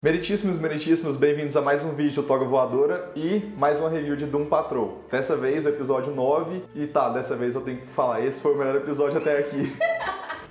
Meritíssimos, meritíssimos, bem-vindos a mais um vídeo do Toga Voadora e mais uma review de Doom Patrol. Dessa vez o episódio 9 e dessa vez eu tenho que falar, esse foi o melhor episódio até aqui.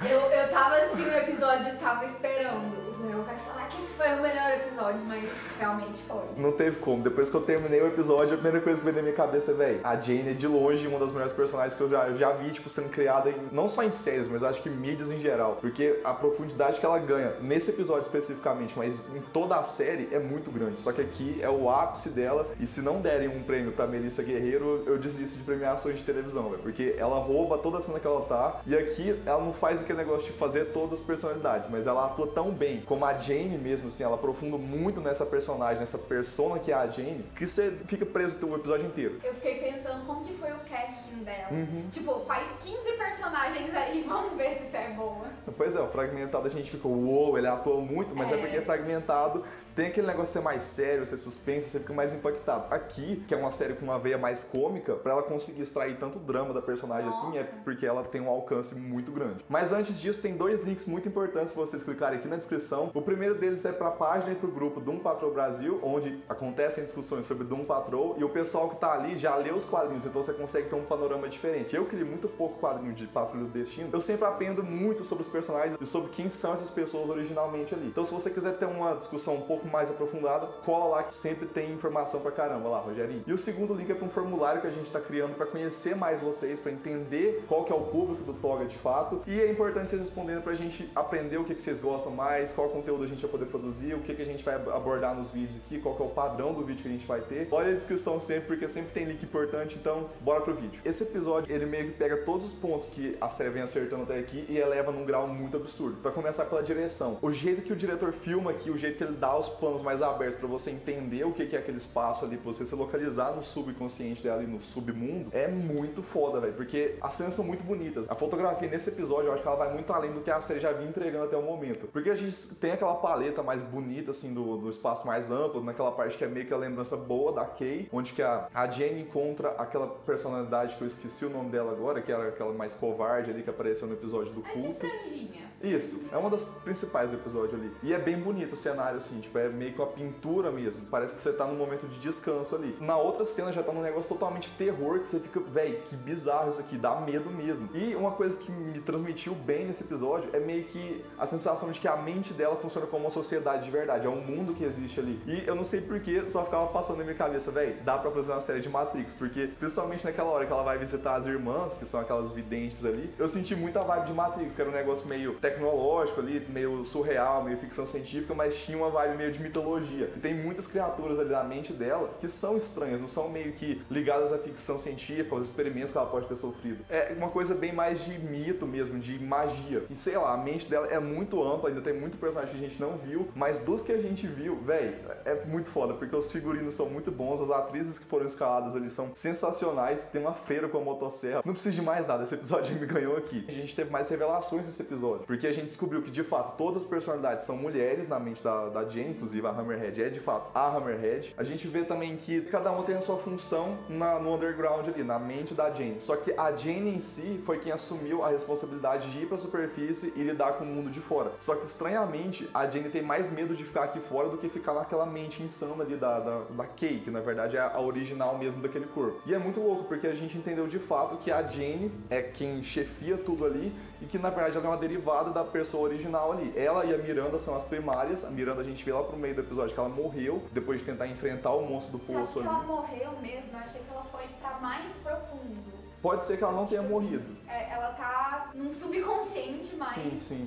Eu tava assistindo o episódio e estava esperando. O Léo vai falar que esse foi o melhor episódio, mas realmente foi. Não teve como. Depois que eu terminei o episódio, a primeira coisa que veio na minha cabeça é, velho, a Jane é de longe uma das melhores personagens que eu já vi, tipo, sendo criada não só em séries, mas acho que mídias em geral. Porque a profundidade que ela ganha, nesse episódio especificamente, mas em toda a série, é muito grande. Só que aqui é o ápice dela, e se não derem um prêmio pra Melissa Guerreiro, eu desisto de premiações de televisão, velho. Porque ela rouba toda a cena que ela tá, e aqui ela não faz aquele negócio de fazer todas as personalidades, mas ela atua tão bem, como a Jane mesmo, assim, ela aprofunda muito nessa personagem, nessa persona que é a Jane, que você fica preso o episódio inteiro. Eu fiquei pensando como que foi o casting dela. Tipo, faz 15 personagens aí, vamos ver se isso é boa. Pois é, o fragmentado a gente ficou, uou, ele atua muito, mas é porque fragmentado tem aquele negócio de ser mais sério, ser suspense, você fica mais impactado. Aqui, que é uma série com uma veia mais cômica, pra ela conseguir extrair tanto drama da personagem assim, é porque ela tem um alcance muito grande. Mas antes disso, tem dois links muito importantes pra vocês clicarem aqui na descrição. O primeiro deles é pra página e pro grupo Doom Patrol Brasil, onde acontecem discussões sobre Doom Patrol, e o pessoal que tá ali já lê os quadrinhos, então você consegue ter um panorama diferente. Eu criei muito pouco quadrinho de Patrulha do Destino, eu sempre aprendo muito sobre os personagens e sobre quem são essas pessoas originalmente ali. Então se você quiser ter uma discussão um pouco mais aprofundada, cola lá que sempre tem informação pra caramba lá, Rogerinho. E o segundo link é pra um formulário que a gente tá criando pra conhecer mais vocês, pra entender qual que é o público do Toga de fato, e é importante vocês responderem pra gente aprender o que vocês gostam mais, qual conteúdo a gente vai poder produzir, o que a gente vai abordar nos vídeos aqui, qual que é o padrão do vídeo que a gente vai ter. Olha a descrição sempre, porque sempre tem link importante, então bora pro vídeo. Esse episódio, ele meio que pega todos os pontos que a série vem acertando até aqui e eleva num grau muito absurdo. Pra começar pela direção. O jeito que o diretor filma aqui, o jeito que ele dá os planos mais abertos pra você entender o que é aquele espaço ali, pra você se localizar no subconsciente dela e no submundo, é muito foda, velho, porque as cenas são muito bonitas. A fotografia nesse episódio, eu acho que ela vai muito além do que a série já vinha entregando até o momento. Porque a gente tem aquela paleta mais bonita, assim, do espaço mais amplo, naquela parte que é meio que a lembrança boa da Kay, onde que a Jane encontra aquela personalidade que eu esqueci o nome dela agora, que era aquela mais covarde ali que apareceu no episódio do culto. É de franjinha. Isso, é uma das principais do episódio ali. E é bem bonito o cenário, assim, tipo, é meio que uma pintura mesmo. Parece que você tá num momento de descanso ali. Na outra cena já tá num negócio totalmente terror, que você fica, véi, que bizarro isso aqui, dá medo mesmo. E uma coisa que me transmitiu bem nesse episódio é meio que a sensação de que a mente dela funciona como uma sociedade de verdade, é um mundo que existe ali. E eu não sei porquê, só ficava passando na minha cabeça, véi, dá pra fazer uma série de Matrix, porque principalmente naquela hora que ela vai visitar as irmãs, que são aquelas videntes ali, eu senti muita vibe de Matrix, que era um negócio meio tecnológico ali, meio surreal, meio ficção científica, mas tinha uma vibe meio de mitologia. E tem muitas criaturas ali na mente dela que são estranhas, não são meio que ligadas à ficção científica, aos experimentos que ela pode ter sofrido. É uma coisa bem mais de mito mesmo, de magia. E sei lá, a mente dela é muito ampla, ainda tem muito personagem que a gente não viu, mas dos que a gente viu, véi, é muito foda, porque os figurinos são muito bons, as atrizes que foram escaladas ali são sensacionais, tem uma feira com a motosserra. Não preciso de mais nada, esse episódio me ganhou aqui. A gente teve mais revelações nesse episódio, porque a gente descobriu que de fato todas as personalidades são mulheres na mente da Jane, inclusive a Hammerhead é de fato a Hammerhead. A gente vê também que cada uma tem a sua função no underground ali, na mente da Jane. Só que a Jane em si foi quem assumiu a responsabilidade de ir pra superfície e lidar com o mundo de fora. Só que estranhamente a Jane tem mais medo de ficar aqui fora do que ficar naquela mente insana ali da Kay, que na verdade é a original mesmo daquele corpo. E é muito louco, porque a gente entendeu de fato que a Jane é quem chefia tudo ali e que na verdade ela é uma derivada da pessoa original ali. Ela e a Miranda são as primárias. A Miranda a gente vê lá pro meio do episódio que ela morreu depois de tentar enfrentar o monstro do poço ali. Ela morreu mesmo? Eu achei que ela foi pra mais profundo. Pode ser que ela não tenha morrido. Ela tá num subconsciente mais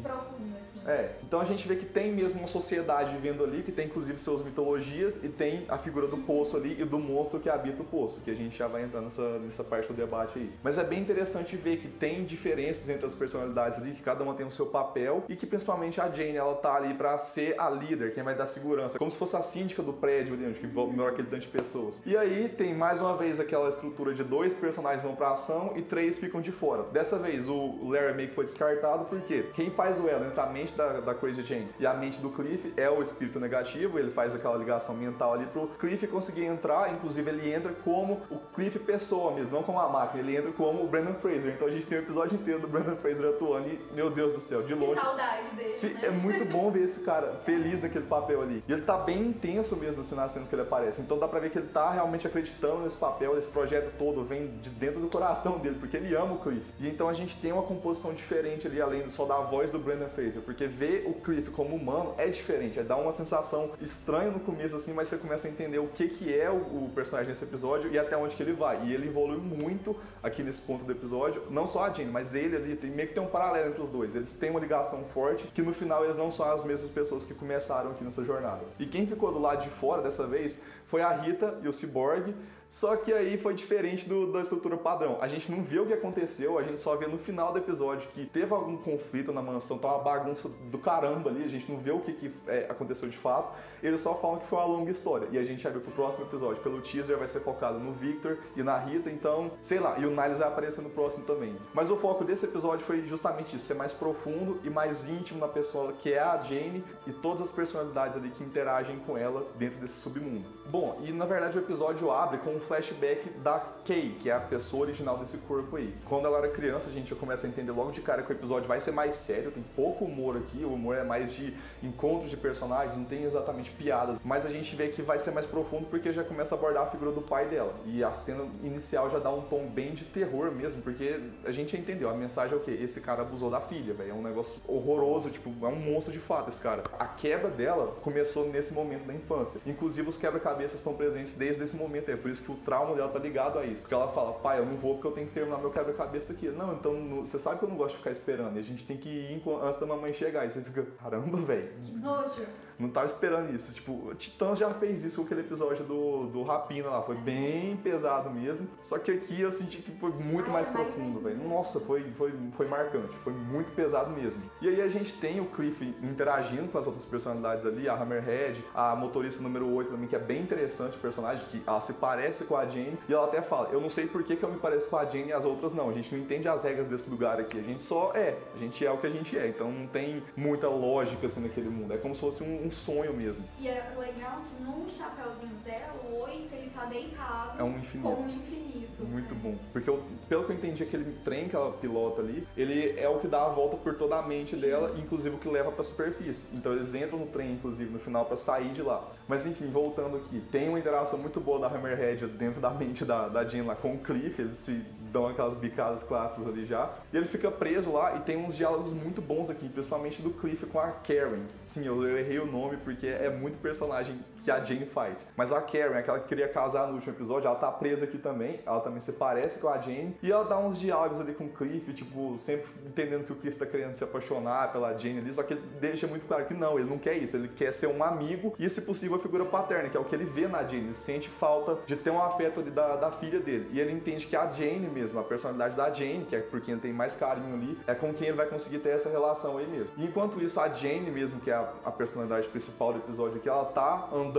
profundo, assim. Então a gente vê que tem mesmo uma sociedade vivendo ali, que tem inclusive suas mitologias, e tem a figura do poço ali e do monstro que habita o poço, que a gente já vai entrar nessa parte do debate aí. Mas é bem interessante ver que tem diferenças entre as personalidades ali, que cada uma tem o seu papel, e que principalmente a Jane, ela tá ali pra ser a líder, quem vai dar segurança, como se fosse a síndica do prédio ali, onde que mora aquele tanto de pessoas. E aí tem mais uma vez aquela estrutura de 2 personagens vão pra ação e 3 ficam de fora. Dessa vez o Larry meio que foi descartado, porque quem faz o elo entre a mente mente da Crazy Jane. E a mente do Cliff é o espírito negativo, ele faz aquela ligação mental ali pro Cliff conseguir entrar, inclusive ele entra como o Cliff pessoa mesmo, não como a máquina, ele entra como o Brendan Fraser. Então a gente tem o episódio inteiro do Brendan Fraser atuando e, meu Deus do céu, de longe. Que saudade dele, né? É muito bom ver esse cara feliz naquele papel ali. E ele tá bem intenso mesmo assim, nas cenas que ele aparece. Então dá pra ver que ele tá realmente acreditando nesse papel, esse projeto todo vem de dentro do coração dele, porque ele ama o Cliff. E então a gente tem uma composição diferente ali, além só da voz do Brendan Fraser, porque ver o Cliff como humano é diferente, dá uma sensação estranha no começo assim, mas você começa a entender o que é o personagem nesse episódio e até onde que ele vai. E ele evolui muito aqui nesse ponto do episódio, não só a Jane, mas ele ali, meio que tem um paralelo entre os dois. Eles têm uma ligação forte, que no final eles não são as mesmas pessoas que começaram aqui nessa jornada. E quem ficou do lado de fora dessa vez foi a Rita e o Cyborg, só que aí foi diferente da estrutura padrão. A gente não vê o que aconteceu, a gente só vê no final do episódio que teve algum conflito na mansão, tá uma bagunça do caramba ali, a gente não vê o que aconteceu de fato, eles só falam que foi uma longa história. E a gente já viu pro próximo episódio, pelo teaser, vai ser focado no Victor e na Rita, então, sei lá, e o Niles vai aparecer no próximo também. Mas o foco desse episódio foi justamente isso, ser mais profundo e mais íntimo na pessoa que é a Jane e todas as personalidades ali que interagem com ela dentro desse submundo. Bom, e na verdade o episódio abre com um flashback da Kay, que é a pessoa original desse corpo aí. Quando ela era criança, a gente já começa a entender logo de cara que o episódio vai ser mais sério, tem pouco humor aqui, o humor é mais de encontros de personagens, não tem exatamente piadas, mas a gente vê que vai ser mais profundo porque já começa a abordar a figura do pai dela. E a cena inicial já dá um tom bem de terror mesmo, porque a gente já entendeu, a mensagem é o quê? Esse cara abusou da filha, velho, é um negócio horroroso, tipo, é um monstro de fato esse cara. A quebra dela começou nesse momento da infância. Inclusive os quebra-cabeças estão presentes desde esse momento, é por isso que o trauma dela tá ligado a isso. Porque ela fala, pai, eu não vou porque eu tenho que terminar meu quebra-cabeça aqui. Não, então você sabe que eu não gosto de ficar esperando. E a gente tem que ir antes da mamãe chegar. E você fica, caramba, velho. Não tava esperando isso. Tipo, o Titãs já fez isso com aquele episódio do Rapina lá. Foi bem pesado mesmo. Só que aqui eu senti que foi muito mais profundo, velho. Nossa, foi marcante. Foi muito pesado mesmo. E aí a gente tem o Cliff interagindo com as outras personalidades ali. A Hammerhead, a motorista número 8 também, que é bem interessante o personagem, que ela se parece com a Jane. E ela até fala, eu não sei por que eu me pareço com a Jane e as outras não. A gente não entende as regras desse lugar aqui. A gente só é. A gente é o que a gente é. Então não tem muita lógica assim naquele mundo. É como se fosse um sonho mesmo. E é legal que no chapéuzinho dela, o 8, ele tá deitado é um infinito. Com um infinito. Muito bom. Porque pelo que eu entendi, aquele trem que ela pilota ali, ele é o que dá a volta por toda a mente dela, inclusive o que leva pra superfície. Então eles entram no trem, inclusive, no final, pra sair de lá. Mas enfim, voltando aqui, tem uma interação muito boa da Hammerhead dentro da mente da Jane lá com o Cliff, eles se dão aquelas bicadas clássicas ali já. E ele fica preso lá e tem uns diálogos muito bons aqui, principalmente do Cliff com a Karen. Sim, eu errei o nome porque é muito personagem que a Jane faz. Mas a Karen, aquela que queria casar no último episódio, ela tá presa aqui também, ela também se parece com a Jane, e ela dá uns diálogos ali com o Cliff, tipo, sempre entendendo que o Cliff tá querendo se apaixonar pela Jane ali, só que ele deixa muito claro que não, ele não quer isso, ele quer ser um amigo e, se possível, a figura paterna, que é o que ele vê na Jane, ele sente falta de ter um afeto ali da filha dele, e ele entende que a Jane mesmo, a personalidade da Jane, que é por quem ele tem mais carinho ali, é com quem ele vai conseguir ter essa relação aí mesmo. E enquanto isso, a Jane mesmo, que é a personalidade principal do episódio aqui, ela tá andando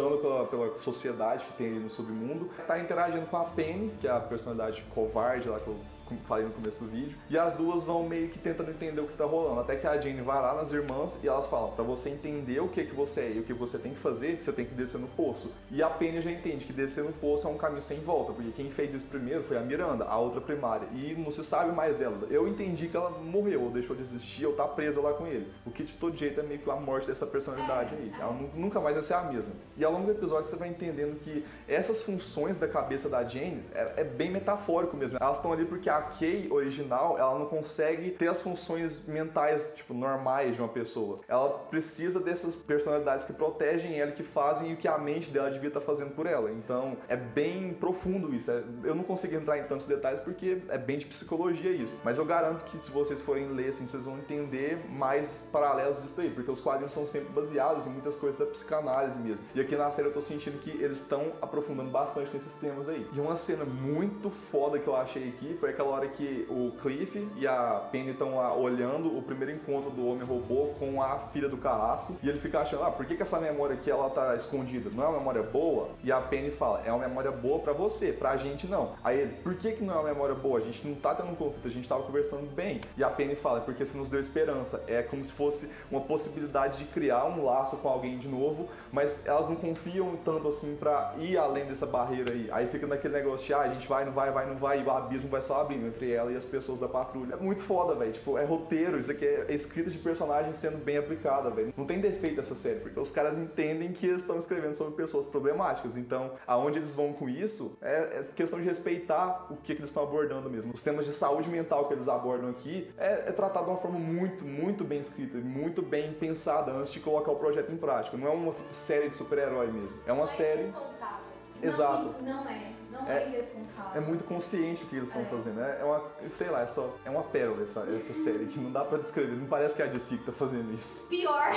pela sociedade que tem ali no submundo, tá interagindo com a Penny, que é a personalidade covarde lá que eu falei no começo do vídeo, e as duas vão meio que tentando entender o que tá rolando, até que a Jane vai lá nas irmãs e elas falam, pra você entender o que você é e o que você tem que fazer, você tem que descer no poço. E a Penny já entende que descer no poço é um caminho sem volta, porque quem fez isso primeiro foi a Miranda, a outra primária, e não se sabe mais dela. Eu entendi que ela morreu, ou deixou de existir, ou tá presa lá com ele. O que de todo jeito é meio que a morte dessa personalidade aí. Ela nunca mais vai ser a mesma. E ao longo do episódio você vai entendendo que essas funções da cabeça da Jane é bem metafórico mesmo. Elas estão ali porque a Kay original, ela não consegue ter as funções mentais, tipo, normais de uma pessoa. Ela precisa dessas personalidades que protegem ela, que fazem o que a mente dela devia estar fazendo por ela. Então, é bem profundo isso. Eu não consigo entrar em tantos detalhes porque é bem de psicologia isso. Mas eu garanto que se vocês forem ler, assim, vocês vão entender mais paralelos disso aí, porque os quadrinhos são sempre baseados em muitas coisas da psicanálise mesmo. E aqui na série eu tô sentindo que eles estão aprofundando bastante nesses temas aí. E uma cena muito foda que eu achei aqui foi aquela hora que o Cliff e a Penny estão lá olhando o primeiro encontro do Homem-Robô com a filha do Carrasco, e ele fica achando, por que essa memória aqui ela tá escondida? Não é uma memória boa? E a Penny fala, é uma memória boa pra você, pra gente não. Aí ele, por que não é uma memória boa? A gente não tá tendo um conflito, a gente tava conversando bem. E a Penny fala, é porque você nos deu esperança. É como se fosse uma possibilidade de criar um laço com alguém de novo, mas elas não confiam tanto assim pra ir além dessa barreira aí. Aí fica naquele negócio de, a gente vai, não vai, e o abismo vai só abrindo entre ela e as pessoas da patrulha. É muito foda, velho. Tipo, é roteiro, isso aqui é escrita de personagem sendo bem aplicada, velho. Não tem defeito essa série, porque os caras entendem que eles estão escrevendo sobre pessoas problemáticas. Então, aonde eles vão com isso é questão de respeitar o que eles estão abordando mesmo. Os temas de saúde mental que eles abordam aqui é tratado de uma forma muito, muito bem escrita, muito bem pensada antes de colocar o projeto em prática. Não é uma série de super-herói mesmo. É uma série... Responsável. Exato. Não é irresponsável. É muito consciente o que eles estão fazendo. É uma, sei lá, é uma pérola essa série que não dá pra descrever. Não parece que é a DC que tá fazendo isso. Pior.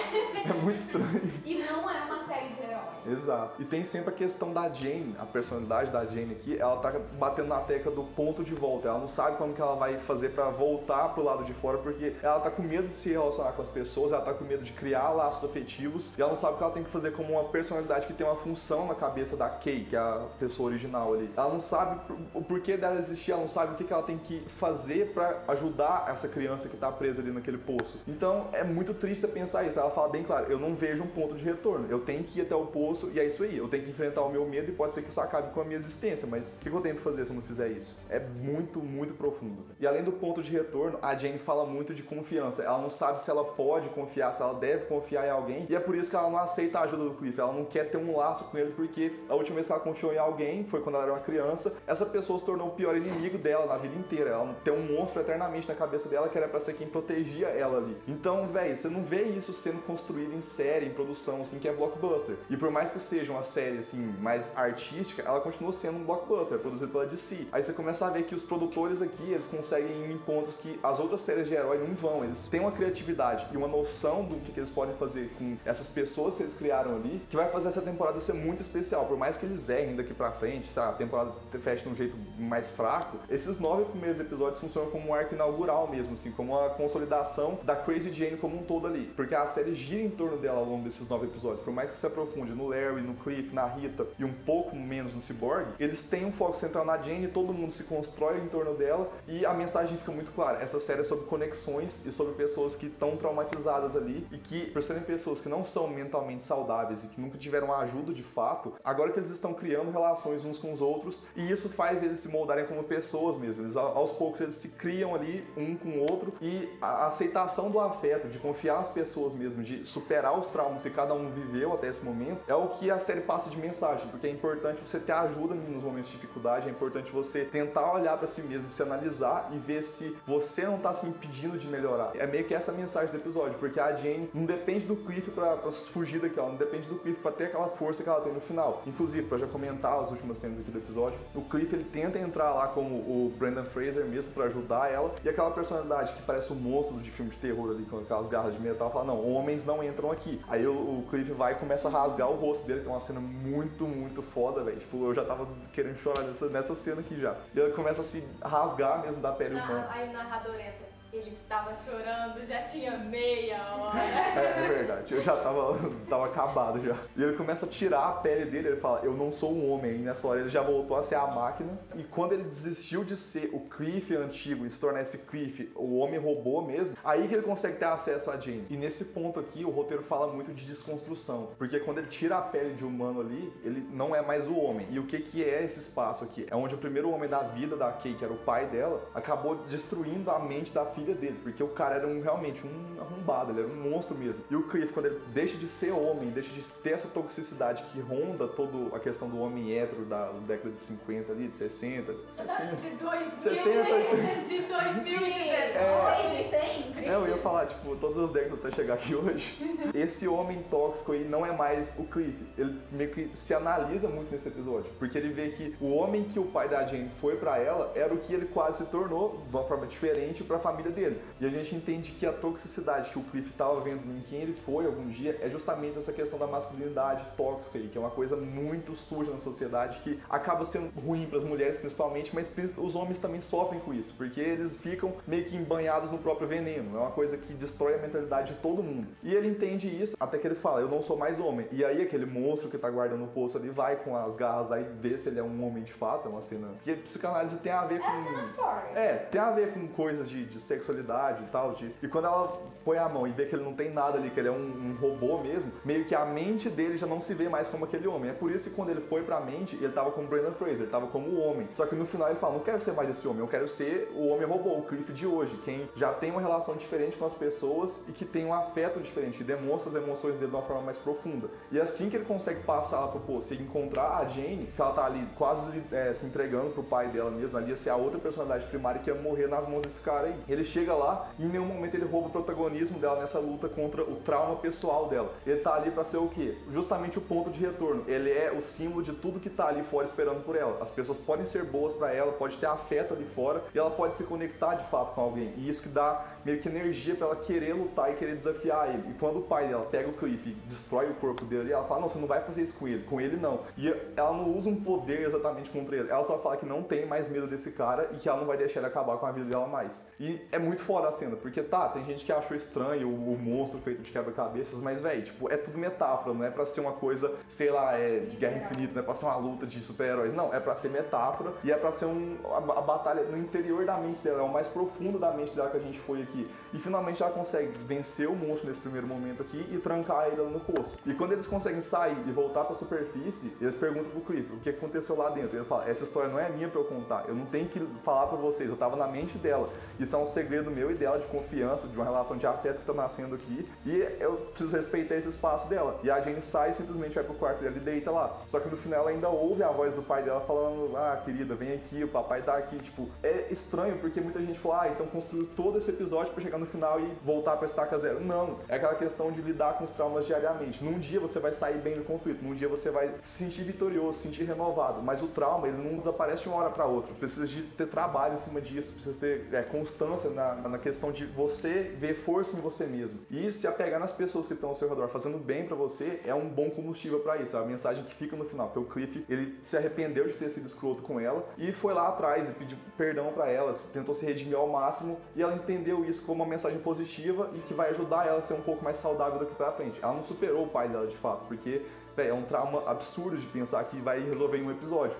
É muito estranho. E não é uma série de herói. Exato. E tem sempre a questão da Jane, a personalidade da Jane aqui, ela tá batendo na tecla do ponto de volta. Ela não sabe como que ela vai fazer pra voltar pro lado de fora, porque ela tá com medo de se relacionar com as pessoas, ela tá com medo de criar laços afetivos, e ela não sabe o que ela tem que fazer como uma personalidade que tem uma função na cabeça da Kay, que é a pessoa original ali. Ela não sabe o porquê dela existir, ela não sabe o que ela tem que fazer pra ajudar essa criança que tá presa ali naquele poço. Então é muito triste pensar isso. Ela fala bem claro, eu não vejo um ponto de retorno, eu tenho que ir até o poço e é isso aí, eu tenho que enfrentar o meu medo e pode ser que isso acabe com a minha existência, mas o que eu tenho que fazer se eu não fizer isso? É muito, muito profundo. E além do ponto de retorno, a Jane fala muito de confiança. Ela não sabe se ela pode confiar, se ela deve confiar em alguém, e é por isso que ela não aceita a ajuda do Cliff. Ela não quer ter um laço com ele, porque a última vez que ela confiou em alguém foi quando ela era uma criança. Essa pessoa se tornou o pior inimigo dela na vida inteira. Ela tem um monstro eternamente na cabeça dela que era pra ser quem protegia ela ali. Então, velho, você não vê isso sendo construído em série, em produção, assim, que é blockbuster. E por mais que seja uma série, assim, mais artística, ela continua sendo um blockbuster, produzido pela DC. Aí você começa a ver que os produtores aqui, eles conseguem ir em pontos que as outras séries de herói não vão. Eles têm uma criatividade e uma noção do que eles podem fazer com essas pessoas que eles criaram ali, que vai fazer essa temporada ser muito especial. Por mais que eles errem daqui pra frente, sabe, a temporada feche de um jeito mais fraco, esses 9 primeiros episódios funcionam como um arco inaugural mesmo, assim, como uma consolidação da Crazy Jane como um todo ali. Porque a série gira em torno dela ao longo desses 9 episódios. Por mais que se aprofunde no Larry, no Cliff, na Rita e um pouco menos no Cyborg, eles têm um foco central na Jane, todo mundo se constrói em torno dela e a mensagem fica muito clara. Essa série é sobre conexões e sobre pessoas que estão traumatizadas ali e que, por serem pessoas que não são mentalmente saudáveis e que nunca tiveram ajuda de fato, agora que eles estão criando relações uns com os outros e isso faz eles se moldarem como pessoas mesmo. Eles, aos poucos eles se criam ali um com o outro e a aceitação do afeto, de confiar nas pessoas mesmo, de superar os traumas que cada um viveu até esse momento, é o que a série passa de mensagem, porque é importante você ter ajuda nos momentos de dificuldade, é importante você tentar olhar pra si mesmo, se analisar e ver se você não tá se impedindo de melhorar. É meio que essa mensagem do episódio, porque a Jane não depende do Cliff pra fugir daquela, não depende do Cliff pra ter aquela força que ela tem no final. Inclusive, pra já comentar as últimas cenas aqui do episódio, o Cliff ele tenta entrar lá como o Brendan Fraser mesmo pra ajudar ela, e aquela personalidade que parece um monstro de filme de terror ali com aquelas garras de metal, fala, não, homens não entram aqui. Aí o Cliff vai e começa a rasgar o rosto dele, que é uma cena muito, muito foda, velho. Tipo, eu já tava querendo chorar nessa cena aqui já. E ele começa a se rasgar mesmo da pele humana. Aí o narrador entra. Ele estava chorando, já tinha meia hora. É verdade, eu já tava acabado já. E ele começa a tirar a pele dele, ele fala, eu não sou um homem. E nessa hora ele já voltou a ser a máquina. E quando ele desistiu de ser o Cliff antigo e se tornar esse Cliff, o homem robô mesmo, aí que ele consegue ter acesso a Jane. E nesse ponto aqui, o roteiro fala muito de desconstrução. Porque quando ele tira a pele de humano ali, ele não é mais o homem. E o que é esse espaço aqui? É onde o primeiro homem da vida da Kay, que era o pai dela, acabou destruindo a mente da filha dele, porque o cara era realmente um arrombado, ele era um monstro mesmo. E o Cliff, quando ele deixa de ser homem, deixa de ter essa toxicidade que ronda toda a questão do homem hétero da década de 50 ali, de 60, 70, de 2000, 70, de 2019. Desde sempre. eu ia falar, tipo, todas as décadas até chegar aqui hoje. Esse homem tóxico aí não é mais o Cliff. Ele meio que se analisa muito nesse episódio, porque ele vê que o homem que o pai da Jane foi pra ela era o que ele quase se tornou, de uma forma diferente, pra família dele. E a gente entende que a toxicidade que o Cliff estava vendo em quem ele foi algum dia é justamente essa questão da masculinidade tóxica aí, que é uma coisa muito suja na sociedade, que acaba sendo ruim para as mulheres principalmente, mas os homens também sofrem com isso, porque eles ficam meio que embanhados no próprio veneno. É uma coisa que destrói a mentalidade de todo mundo. E ele entende isso, até que ele fala, eu não sou mais homem. E aí aquele monstro que tá guardando o poço ali vai com as garras daí ver se ele é um homem de fato, é uma cena... Porque psicanálise tem a ver com... É a cena forte. Tem a ver com coisas de sexualidade e tal, e quando ela põe a mão e vê que ele não tem nada ali, que ele é um robô mesmo, meio que a mente dele já não se vê mais como aquele homem. É por isso que quando ele foi pra mente, ele tava como Brendan Fraser, ele tava como o homem. Só que no final ele fala, não quero ser mais esse homem, eu quero ser o homem robô, o Cliff de hoje, quem já tem uma relação diferente com as pessoas e que tem um afeto diferente, que demonstra as emoções dele de uma forma mais profunda. E assim que ele consegue passar lá pro poço e encontrar a Jane, que ela tá ali quase se entregando pro pai dela mesmo, ali ia ser a outra personalidade primária que ia morrer nas mãos desse cara aí. Ele chega lá e em nenhum momento ele rouba o protagonismo dela nessa luta contra o trauma pessoal dela. Ele tá ali pra ser o quê? Justamente o ponto de retorno. Ele é o símbolo de tudo que tá ali fora esperando por ela. As pessoas podem ser boas pra ela, pode ter afeto ali fora e ela pode se conectar de fato com alguém. E isso que dá meio que energia pra ela querer lutar e querer desafiar ele. E quando o pai dela pega o Cliff e destrói o corpo dele, ela fala, não, você não vai fazer isso com ele não. E ela não usa um poder exatamente contra ele. Ela só fala que não tem mais medo desse cara e que ela não vai deixar ele acabar com a vida dela mais. E é muito foda a cena, porque tem gente que achou estranho o monstro feito de quebra-cabeças, mas véi, tipo, é tudo metáfora, não é pra ser uma coisa, sei lá, Guerra Infinita, não é pra ser uma luta de super-heróis, não, é pra ser metáfora e é pra ser a batalha no interior da mente dela, é o mais profundo da mente dela que a gente foi aqui. E finalmente ela consegue vencer o monstro nesse primeiro momento aqui e trancar ele no poço. E quando eles conseguem sair e voltar pra superfície, eles perguntam pro Cliff o que aconteceu lá dentro. Ele fala, essa história não é minha pra eu contar, eu não tenho que falar pra vocês, eu tava na mente dela. Isso é um segredo meu e dela, de confiança, de uma relação de afeto que tá nascendo aqui, e eu preciso respeitar esse espaço dela. E a Jane sai e simplesmente vai pro quarto dela e deita lá. Só que no final ela ainda ouve a voz do pai dela falando, querida, vem aqui, o papai tá aqui. Tipo, é estranho porque muita gente fala, então construiu todo esse episódio pra chegar no final e voltar pra estaca zero. Não, é aquela questão de lidar com os traumas diariamente. Num dia você vai sair bem do conflito, num dia você vai se sentir vitorioso, se sentir renovado, mas o trauma, ele não desaparece de uma hora pra outra. Precisa de ter trabalho em cima disso, precisa ter constância na questão de você ver força em você mesmo. E se apegar nas pessoas que estão ao seu redor fazendo bem pra você, é um bom combustível pra isso, é a mensagem que fica no final, porque o Cliff, ele se arrependeu de ter sido escroto com ela e foi lá atrás e pediu perdão pra ela, tentou se redimir ao máximo e ela entendeu isso como uma mensagem positiva e que vai ajudar ela a ser um pouco mais saudável daqui pra frente. Ela não superou o pai dela de fato, porque é um trauma absurdo de pensar que vai resolver em um episódio.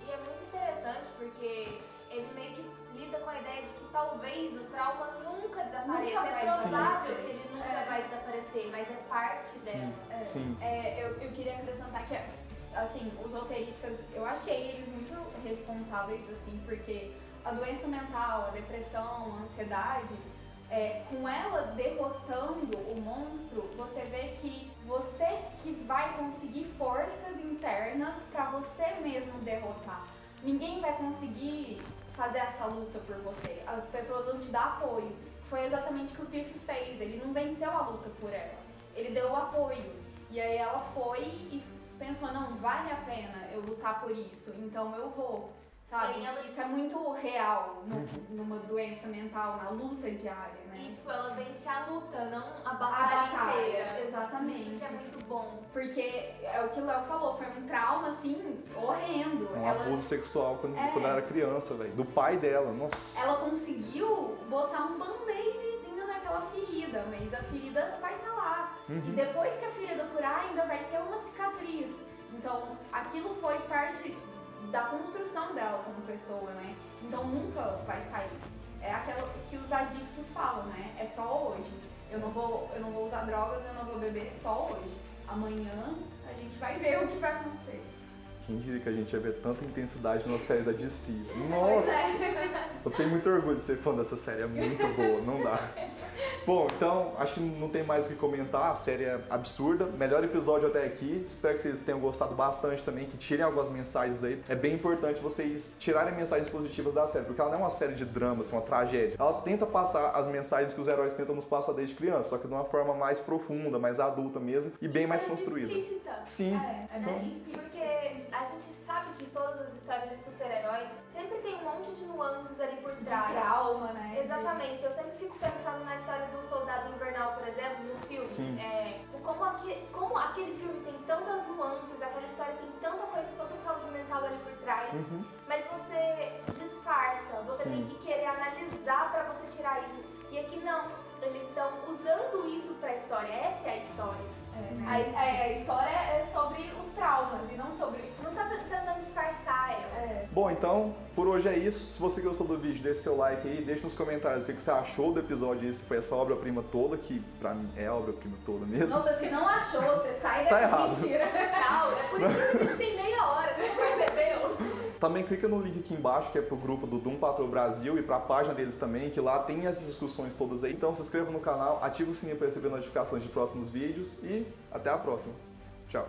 E é muito interessante porque ele meio que lida com a ideia de que talvez o trauma nunca desapareça. É provável que ele nunca vai desaparecer, mas é parte dela. Sim. Eu queria acrescentar que, assim, os roteiristas, eu achei eles muito responsáveis, assim, porque a doença mental, a depressão, a ansiedade, com ela derrotando o monstro, você vê que você que vai conseguir forças internas pra você mesmo derrotar. Ninguém vai conseguir fazer essa luta por você. As pessoas vão te dar apoio. Foi exatamente o que o Cliff fez. Ele não venceu a luta por ela. Ele deu o apoio. E aí ela foi e pensou, não, vale a pena eu lutar por isso, então eu vou. Sabe? Isso é muito real numa doença mental, na luta diária, né? E, tipo, ela vence a luta, não a batalha inteira. Exatamente. Isso que é muito bom. Porque é o que o Léo falou, foi um trauma, assim, horrendo. Abuso sexual quando ela era criança, velho. Do pai dela, nossa. Ela conseguiu botar um band-aidzinho naquela ferida, mas a ferida vai estar lá. E depois que a ferida curar, ainda vai ter uma cicatriz. Então, aquilo foi parte da construção dela como pessoa, né? Então nunca vai sair. É aquilo que os adictos falam, né? É só hoje. Eu não vou usar drogas, eu não vou beber só hoje. Amanhã a gente vai ver o que vai acontecer. Quem diria que a gente ia ver tanta intensidade na série da DC? Nossa! Eu tenho muito orgulho de ser fã dessa série, é muito boa, não dá. Bom, então, acho que não tem mais o que comentar, a série é absurda, melhor episódio até aqui, espero que vocês tenham gostado bastante também, que tirem algumas mensagens aí. É bem importante vocês tirarem mensagens positivas da série, porque ela não é uma série de drama, assim, uma tragédia. Ela tenta passar as mensagens que os heróis tentam nos passar desde criança, só que de uma forma mais profunda, mais adulta mesmo, e bem mais construída. Explícita. Sim. Porque a gente sabe que todas as histórias história desse super-herói, sempre tem um monte de nuances ali por trás. Trauma, né? Exatamente. Eu sempre fico pensando na história do Soldado Invernal, por exemplo, no filme. Sim. Como aquele filme tem tantas nuances, aquela história tem tanta coisa sobre saúde mental ali por trás, mas você disfarça, você Sim. tem que querer analisar pra você tirar isso. E aqui não, eles estão usando isso pra história, essa é a história. A história é sobre os traumas e não sobre... Não tá tentando disfarçar elas. Bom, então, por hoje é isso. Se você gostou do vídeo, deixe seu like aí, deixe nos comentários o que você achou do episódio e se foi essa obra-prima toda, que pra mim é a obra-prima toda mesmo. Nossa, se não achou, você sai daqui, Tá errado. mentira. Tchau, é por isso que esse vídeo tem meia hora, você não percebeu? Também clica no link aqui embaixo, que é pro grupo do Doom Patrol Brasil e pra página deles também, que lá tem essas discussões todas aí. Então se inscreva no canal, ativa o sininho para receber notificações de próximos vídeos e até a próxima. Tchau!